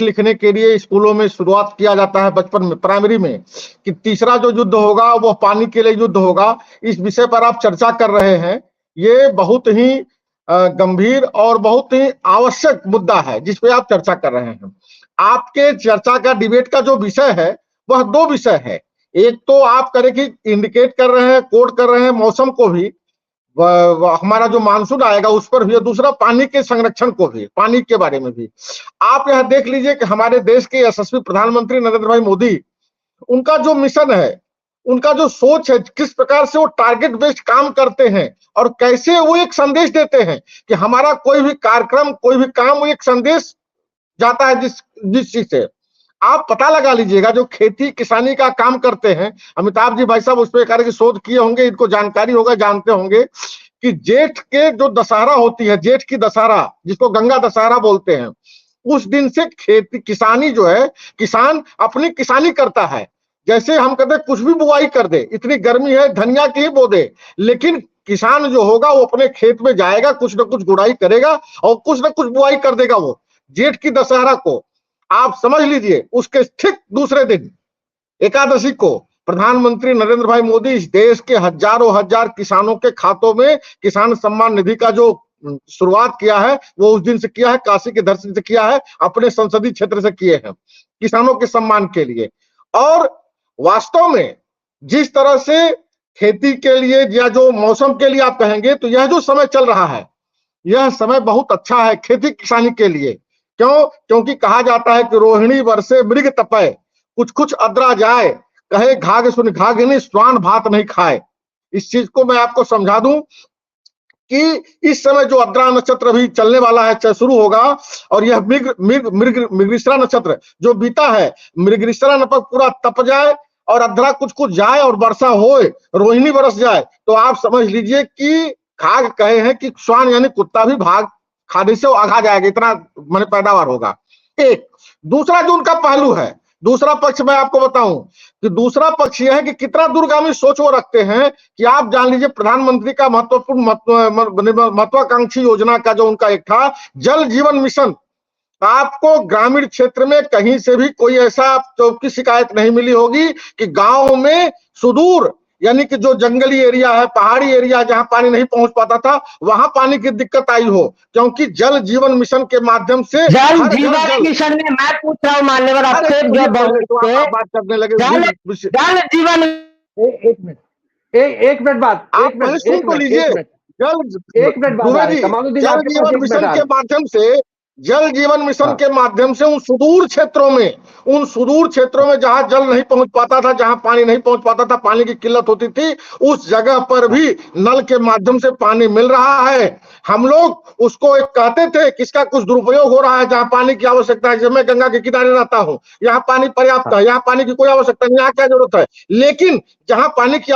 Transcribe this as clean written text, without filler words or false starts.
लिखने के लिए स्कूलों में शुरुआत किया जाता है बचपन में, प्राइमरी में, कि तीसरा जो युद्ध होगा वो पानी के लिए युद्ध होगा। इस विषय पर आप चर्चा कर रहे हैं। ये बहुत ही गंभीर और बहुत ही आवश्यक मुद्दा है जिस पे आप चर्चा कर रहे हैं। आपके चर्चा का, डिबेट का जो विषय है वह दो विषय है। एक तो आप करें कि इंडिकेट कर रहे हैं, कोट कर रहे हैं मौसम को भी, हमारा जो मानसून आएगा उस पर भी, दूसरा पानी के संरक्षण को भी, पानी के बारे में भी। आप यह देख लीजिए कि हमारे देश के यशस्वी प्रधानमंत्री नरेंद्र भाई मोदी, उनका जो मिशन है, उनका जो सोच है, किस प्रकार से वो टारगेट बेस्ड काम करते हैं और कैसे वो एक संदेश देते हैं कि हमारा कोई भी कार्यक्रम, कोई भी काम, वो एक संदेश जाता है जिस चीज से आप पता लगा लीजिएगा। जो खेती किसानी का काम करते हैं, अमिताभ जी भाई साहब उस पर कार्य की शोध किए होंगे, इनको जानकारी होगा, जानते होंगे कि जेठ के जो दशहरा होती है, जेठ की दशहरा जिसको गंगा दशहरा बोलते हैं, उस दिन से खेती किसानी जो है, किसान अपनी किसानी करता है। जैसे हम कहते हैं कुछ भी बुआई कर दे, इतनी गर्मी है धनिया की ही बो दे, लेकिन किसान जो होगा वो अपने खेत में जाएगा, कुछ ना कुछ गुड़ाई करेगा और कुछ ना कुछ बुआई कर देगा। वो जेठ की दशहरा को आप समझ लीजिए, उसके ठीक दूसरे दिन एकादशी को प्रधानमंत्री नरेंद्र भाई मोदी इस देश के हजारों हजार किसानों के खातों में किसान सम्मान निधि का जो शुरुआत किया है वो उस दिन से किया है, काशी के दर्शन से किया है, अपने संसदीय क्षेत्र से किए हैं किसानों के सम्मान के लिए। और वास्तव में जिस तरह से खेती के लिए या जो मौसम के लिए आप कहेंगे, तो यह जो समय चल रहा है, यह समय बहुत अच्छा है खेती किसानी के लिए। क्यों? क्योंकि कहा जाता है कि रोहिणी वर्षे मृग तपय, कुछ कुछ अद्रा जाए, कहे घाघ सुन घाघिनी, स्वान भात नहीं खाए। इस चीज को मैं आपको समझा दूं कि इस समय जो अद्रा नक्षत्र भी चलने वाला है, शुरू होगा, और यह मृगशिरा नक्षत्र जो बीता है, मृगशिरा नक्षत्र पूरा तप जाए और अद्रा कुछ कुछ जाए और वर्षा होए, रोहिणी बरस जाए, तो आप समझ लीजिए कि घाघ कहे हैं कि स्वान यानी कुत्ता भी भाग खाने से आगा जाएगा, इतना मैंने पैदावार होगा। एक दूसरा जो उनका पहलू है, दूसरा पक्ष मैं आपको बताऊं कि दूसरा पक्ष यह है कि कितना दूरगामी सोच वो रखते हैं कि आप जान लीजिए प्रधानमंत्री का महत्वाकांक्षी योजना का जो उनका एक था जल जीवन मिशन, आपको ग्रामीण क्षेत्र में कहीं से भी कोई ऐसा की शिकायत नहीं मिली होगी कि गांव में सुदूर यानी कि जो जंगली एरिया है, पहाड़ी एरिया जहां पानी नहीं पहुंच पाता था, वहां पानी की दिक्कत आई हो, क्योंकि जल जीवन मिशन के माध्यम से जल जीवन मिशन में मैं पूछ रहा हूं मान्यवर आपसे, जो बात करने लगे जल जीवन, एक मिनट बात, एक मिनट लीजिए, जल जीवन मिशन के माध्यम से, जल जीवन मिशन के माध्यम से उन सुदूर क्षेत्रों में जहां जल नहीं पहुंच पाता था, जहां पानी नहीं पहुंच पाता था, पानी की किल्लत होती थी, उस जगह पर भी नल के माध्यम से पानी मिल रहा है। हम लोग उसको एक कहते थे कि इसका कुछ दुरुपयोग हो रहा है, जहां पानी की आवश्यकता है। जब मैं गंगा के किनारे रहता हूं, यहाँ पानी पर्याप्त है, यहाँ पानी की कोई आवश्यकता नहीं, यहाँ क्या जरूरत है, लेकिन जहां पानी की